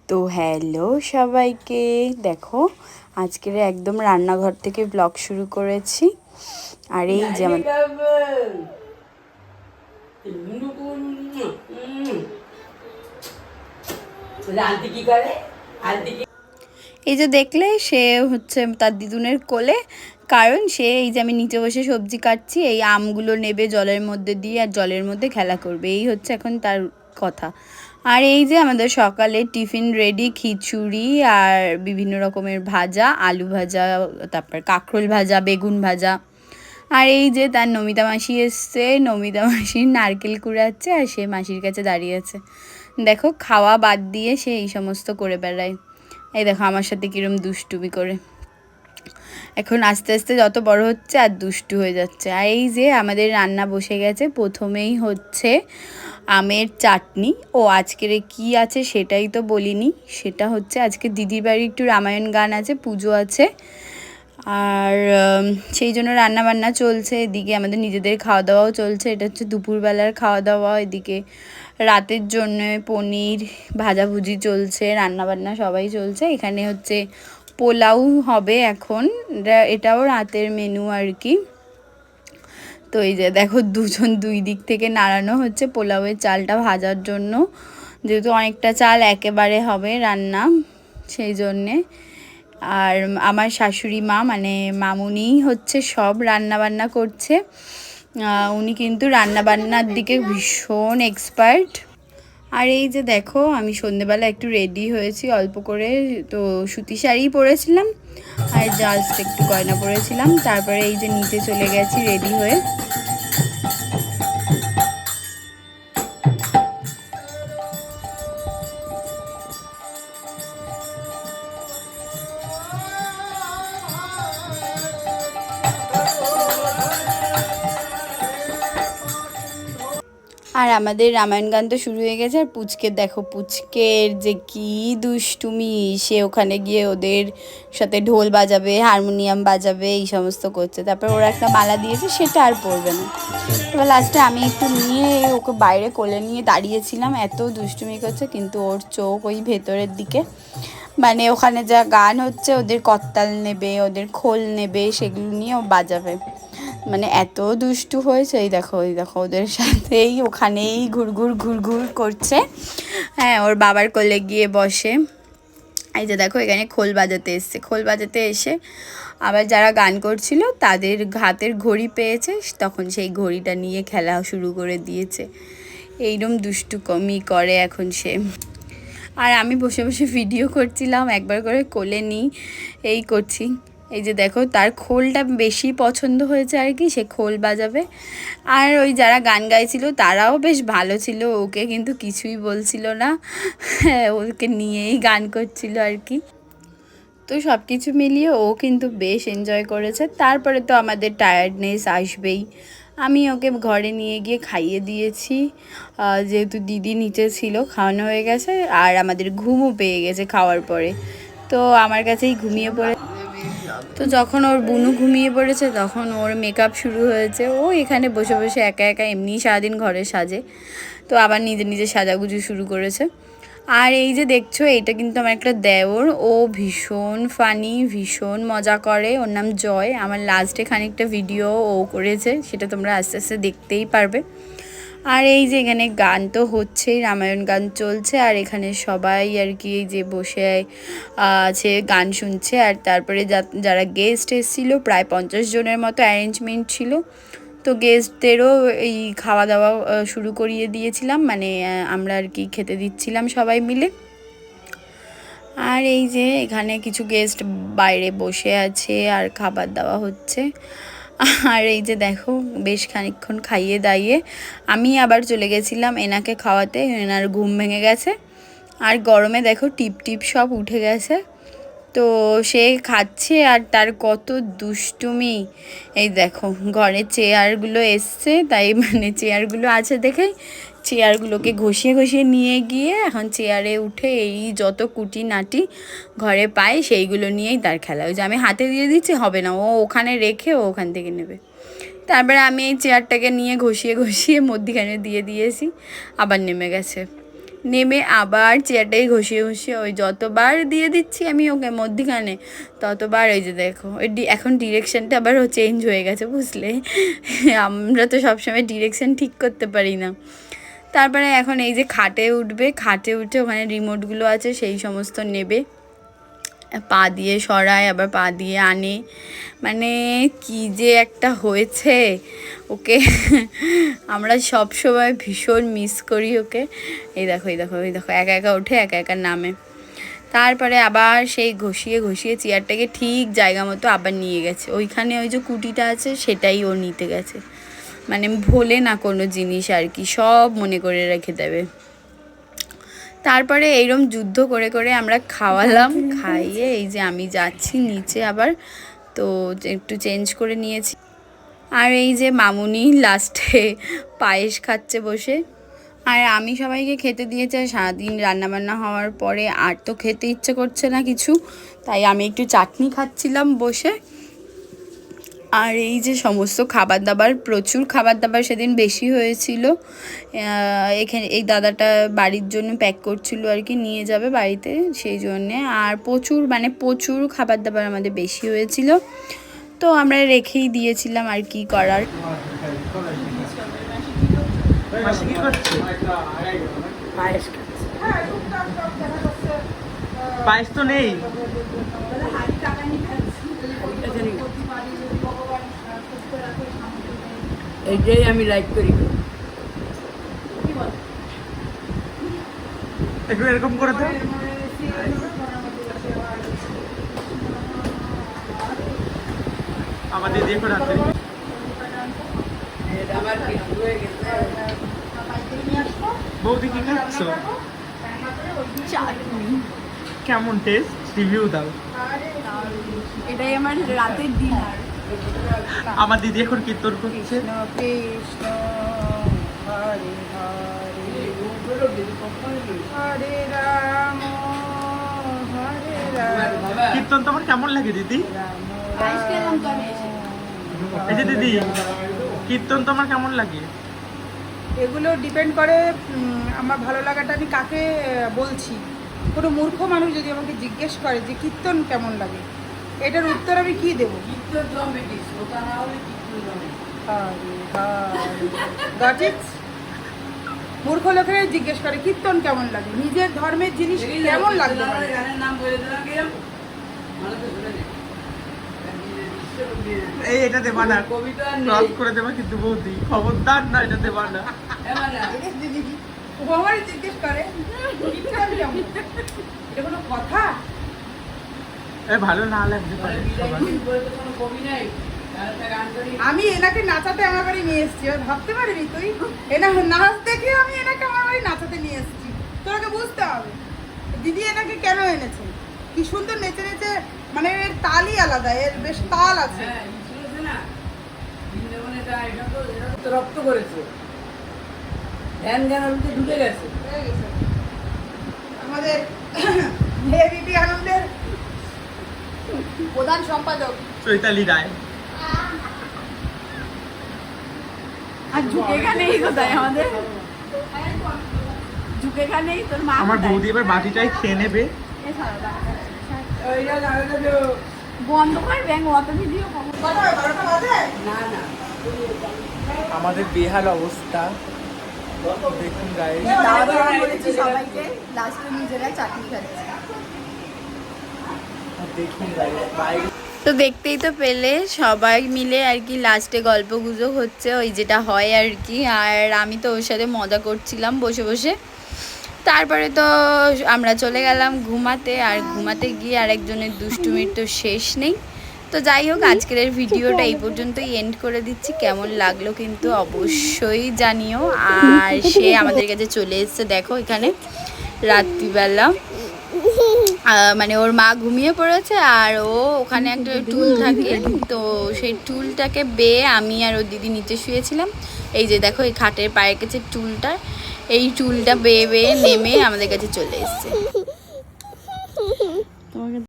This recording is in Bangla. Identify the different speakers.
Speaker 1: তো হ্যালো সবাইকে, দেখো আজকের একদম রান্নাঘর থেকে ব্লগ শুরু করেছি। আর এই যে এই যে দেখলে সে হচ্ছে তার দিদুনের কোলে, কারণ সে এই যে আমি নিচে বসে সবজি কাটছি, এই আমগুলো নেবে জলের মধ্যে দিয়ে আর জলের মধ্যে খেলা করবে, এই হচ্ছে এখন তার কথা। আর এই যে আমাদের সকালে টিফিন রেডি, খিচুড়ি আর বিভিন্ন রকমের ভাজা, আলু ভাজা, তারপর কাঁকরোল ভাজা, বেগুন ভাজা। আর এই যে তার নমিতা মাসি এসছে, নমিতা মাসির নারকেল কুড়াচ্ছে আর সে মাসির কাছে দাঁড়িয়ে আছে। দেখো খাওয়া বাদ দিয়ে সে এই সমস্ত করে বেড়ায়। এই দেখো আমার সাথে কিরম দুষ্টুমি করে, এখন আস্তে আস্তে যত বড় হচ্ছে আর দুষ্টু হয়ে যাচ্ছে। আর এই যে আমাদের রান্না বসে গেছে, প্রথমেই হচ্ছে আমের চাটনি। ও আজকের কি আছে সেটাই তো বলিনি, সেটা হচ্ছে আজকে দিদির বাড়ি একটু রামায়ণ গান আছে, পুজো আছে, আর সেই জন্য রান্নাবান্না চলছে। এদিকে আমাদের নিজেদের খাওয়া দাওয়াও চলছে, এটা হচ্ছে দুপুরবেলার খাওয়া দাওয়া। এদিকে রাতের জন্য পনির ভাজাভুজি চলছে, রান্নাবান্না সবাই চলছে। এখানে হচ্ছে পোলাও হবে এখন, এটাও রাতের মেনু আর কি। তো এই যে দেখো দুজন দুই দিক থেকে নাড়ানো হচ্ছে পোলাওয়ের চালটা ভাজার জন্য, যেহেতু অনেকটা চাল একেবারে হবে রান্না, সেই জন্যে। আর আমার শাশুড়ি মা মানে মামুনি হচ্ছে সব রান্নাবান্না করছে। উনি কিন্তু রান্নাবান্নার দিকে ভীষণ এক্সপার্ট। আর এই যে দেখো আমি সন্ধেবেলা একটু রেডি হয়েছি অল্প করে, তো সুতি শাড়ি পরেছিলাম আর জাস্ট একটু গয়না পরেছিলাম, তারপরে এই যে নিচে চলে গেছি রেডি হয়ে। আর আমাদের রামায়ণ গান তো শুরু হয়ে গেছে। আর পুচকে দেখো, পুচকের যে কি দুষ্টুমি, সে ওখানে গিয়ে ওদের সাথে ঢোল বাজাবে, হারমোনিয়াম বাজাবে, এই সমস্ত করছে। তারপর ওরা একটা মালা দিয়েছে, সেটা আর পরবে না। এবার লাস্টে আমি একটু নিয়ে ওকে বাইরে কোলে নিয়ে দাঁড়িয়েছিলাম, এত দুষ্টুমি করছে, কিন্তু ওর চোখ ওই ভেতরের দিকে, মানে ওখানে যা গান হচ্ছে ওদের করতাল নেবে, ওদের খোল নেবে, সেগুলো নিয়ে ও বাজাবে, মানে এত দুষ্টু হয়েছে। এই দেখো ওদের সাথেই ওখানেই ঘুরঘুর করছে। হ্যাঁ, ওর বাবার কোলে গিয়ে বসে। এই যে দেখো এখানে খোল বাজাতে এসছে, খোল বাজাতে এসে আবার যারা গান করছিল তাদের হাতের ঘড়ি পেয়েছে, তখন সেই ঘড়িটা নিয়ে খেলা শুরু করে দিয়েছে। এইরকম দুষ্টুমি করে এখন সে। আর আমি বসে বসে ভিডিও করছিলাম, একবার করে কোলে নিই, এই করছি। এই যে দেখো তার খোলটা বেশি পছন্দ হয়েছে আর কি, সে খোল বাজাবে। আর ওই যারা গান গাইছিল তারাও বেশ ভালো ছিল, ওকে কিন্তু কিছুই বলছিল না, ওকে নিয়েই গান করছিল আর কি। তো সব কিছু মিলিয়ে ও কিন্তু বেশ এনজয় করেছে। তারপরে তো আমাদের টায়ার্ডনেস আসবেই। আমি ওকে ঘরে নিয়ে গিয়ে খাইয়ে দিয়েছি, যেহেতু দিদি নিচে ছিল, খাওয়ানো হয়ে গেছে। আর আমাদের ঘুমও পেয়ে গেছে খাওয়ার পরে, তো আমার কাছেই ঘুমিয়ে পড়ে। তো যখন ওর বুনু ঘুমিয়ে পড়েছে তখন ওর মেকআপ শুরু হয়েছে। ও এখানে বসে বসে একা একা এমনিই সারাদিন ঘরে সাজে, তো আবার নিজে নিজে সাজাগুজু শুরু করেছে। আর এই যে দেখছো, এটা কিন্তু আমার একটা দেওর, ও ভীষণ ফানি, ভীষণ মজা করে। ওর নাম জয়। আমার লাস্টে খানিকটা ভিডিও ও করেছে, সেটা তোমরা আস্তে আস্তে দেখতেই পারবে। আর এই যে এখানে গান তো হচ্ছেই, রামায়ণ গান চলছে, আর এখানে সবাই আর কি এই যে বসে আছে গান শুনছে। আর তারপরে যারা গেস্ট এসেছিলো প্রায় 50 জনের মতো অ্যারেঞ্জমেন্ট ছিল, তো গেস্টদেরও এই খাওয়া দাওয়া শুরু করিয়ে দিয়েছিলাম, মানে আমরা আর কি খেতে দিচ্ছিলাম সবাই মিলে। আর এই যে এখানে কিছু গেস্ট বাইরে বসে আছে আর খাবার দেওয়া হচ্ছে। আর এই যে দেখো বেশ খানিকক্ষণ খাইয়ে দাইয়ে আমি আবার চলে গেছিলাম এনাকে খাওয়াতে, এনার ঘুম ভেঙে গেছে। আর গরমে দেখো টিপ টিপ সব উঠে গেছে, তো সে খাচ্ছে আর তার কত দুষ্টুমি। এই দেখো ঘরে চেয়ারগুলো এসছে, তাই মানে চেয়ারগুলো আছে দেখে চেয়ারগুলোকে ঘষিয়ে ঘষিয়ে নিয়ে গিয়ে এখন চেয়ারে উঠে এই যত কুটিনাটি ঘরে পায় সেইগুলো নিয়েই তার খেলা। ওই যে আমি হাতে দিয়ে দিচ্ছি হবে না, ও ওখানে রেখে ও ওখান থেকে নেবে। তারপরে আমি এই চেয়ারটাকে নিয়ে ঘষিয়ে ঘষিয়ে মধ্যিখানে দিয়ে দিয়েছি, আবার নেমে গেছে। নেমে আবার চেয়ারটাই ঘষিয়ে ঘষিয়ে ওই যতবার দিয়ে দিচ্ছি আমি ওকে মধ্যিখানে, ততবার ওই যে দেখো ওই এখন ডিরেকশানটা আবার চেঞ্জ হয়ে গেছে, বুঝলে? আমরা তো সবসময় ডিরেকশান ঠিক করতে পারি না। তারপরে এখন এই যে খাটে উঠবে, খাটে উঠে ওখানে রিমোটগুলো আছে সেই সমস্ত নেবে, পা দিয়ে সরায় আবার পা দিয়ে আনে, মানে কি যে একটা হয়েছে ওকে। আমরা সব সময় ভীষণ মিস করি ওকে। এই দেখো এই দেখো এই দেখো একা একা ওঠে একা একা নামে। তারপরে আবার সেই ঘষিয়ে ঘষিয়ে চেয়ারটাকে ঠিক জায়গা মতো আবার নিয়ে গেছে, ওইখানে ওই যে কুটিটা আছে সেটাই ও নিতে গেছে, মানে ভোলে না কোনো জিনিস আর কি, সব মনে করে রেখে দেবে। তারপরে এইরকম যুদ্ধ করে করে আমরা খাওয়ালাম, খাইয়ে এই যে আমি যাচ্ছি নিচে আবার, তো একটু চেঞ্জ করে নিয়েছি। আর এই যে মামুনি লাস্টে পায়েস খাচ্ছে বসে, আর আমি সবাইকে খেতে দিয়েছি। সারাদিন রান্নাবান্না হওয়ার পরে আর তো খেতে ইচ্ছে করছে না কিছু, তাই আমি একটু চাটনি খাচ্ছিলাম বসে। আর এই যে সমস্ত খাবার দাবার, প্রচুর খাবার দাবার সেদিন বেশি হয়েছিল, এখানে এই দাদাটা বাড়ির জন্য প্যাক করছিল আর কি, নিয়ে যাবে বাড়িতে সেই জন্যে। আর প্রচুর মানে প্রচুর খাবার দাবার আমাদের বেশি হয়েছিল, তো আমরা রেখেই দিয়েছিলাম আর কি করার।
Speaker 2: পায়েস তো নেই,
Speaker 3: এইটাই আমি লাইক করি।
Speaker 2: একটু এরকম করে দাও। আমাদের দেখো রাতে বৌদি কি খাচ্ছ? কেমন টেস্ট, রিভিউ দাও।
Speaker 1: এটাই আমার রাতের ডিনার।
Speaker 2: আমার দিদি এখন কীর্তন করছে।
Speaker 1: কৃষ্ণ হরে হরে রাম হরে রাম।
Speaker 2: কীর্তন তোমার কেমন লাগে দিদি? এই যে দিদি, কীর্তন তোমার কেমন লাগে?
Speaker 4: এগুলো ডিপেন্ড করে আমার ভালো লাগাটা আমি কাকে বলছি। কোনো মূর্খ মানুষ যদি আমাকে জিজ্ঞেস করে যে কীর্তন কেমন লাগে, এটার উত্তর আমি কি দেবো? মূর্খ লোকেরা জিজ্ঞেস করে কীর্তন কেমন লাগে, নিজের ধর্মের জিনিস কেমন লাগবে।
Speaker 2: এই এটা দেবা না, ক্রস করে দেবা কিন্তু বৌদি, খবরদার না, এটা দেবা না।
Speaker 4: ও আমারই জিজ্ঞেস করে কীর্তন কেমন, এটা কোনো কথা?
Speaker 2: ভালো না লাগতে পারে সবার।
Speaker 4: আমি এনাকে নাচাতে আমার বাড়ি নিয়ে এসেছি, এবার ভাবতে পারবি তুই এনা নাচ দেখে আমি এনাকে আমার বাড়ি নাচাতে নিয়ে এসেছি, তোরাকে বুঝতে হবে দিদি এনাকে কেন এনেছে। কি সুন্দর নেচে নেচে, মানে এর তালই আলাদা, এর বেশ তাল আছে।
Speaker 3: রক্ত করেছে, ধ্যান জ্ঞান ঢুকে গেছে।
Speaker 4: আমাদের এবিপি আনন্দের প্রধান সম্পাদক
Speaker 2: চৈতালি রায়।
Speaker 1: আর ঝুঁকেখানেই কোথায় আমাদের, ঝুঁকেখানেই তোর মা।
Speaker 2: আমার বৌদি এবার বাটিটাই খেয়ে নেবে।
Speaker 1: বন্ধ করে ব্যাংক অত ভিডিও
Speaker 4: না না
Speaker 2: আমাদের বেহাল অবস্থা দেখুন গাইস।
Speaker 1: খাওয়া দাওয়া করেছি সবাইকে, লাস্টে নিজেরা চাটনি খাচ্ছি।
Speaker 2: দেখুন গাইস বাইরে
Speaker 1: তো দেখতেই তো পেলে সবাই মিলে আর কি লাস্টে গল্প গুজব হচ্ছে, ওই যেটা হয় আর কি। আর আমি তো ওর সাথে মজা করছিলাম বসে বসে। তারপরে তো আমরা চলে গেলাম ঘুমাতে, আর ঘুমাতে গিয়ে আরেকজনের দুষ্টুমির তো শেষ নেই। তো যাই হোক, আজকের ভিডিওটা এই পর্যন্তই এন্ড করে দিচ্ছি। কেমন লাগলো কিন্তু অবশ্যই জানিও। আর সে আমাদের কাছে চলে এসছে, দেখো এখানে রাত্রিবেলা, মানে ওর মা ঘুমিয়ে পড়েছে, আর ও ওখানে একটা টুল থাকে, তো সেই টুলটাকে বেয়ে আমি আর ওর দিদি নিচে শুয়েছিলাম। এই যে দেখো এই খাটের পায়ের কাছে টুলটা, এই টুলটা বেয়ে বেয়ে নেমে আমাদের কাছে চলে এসছে।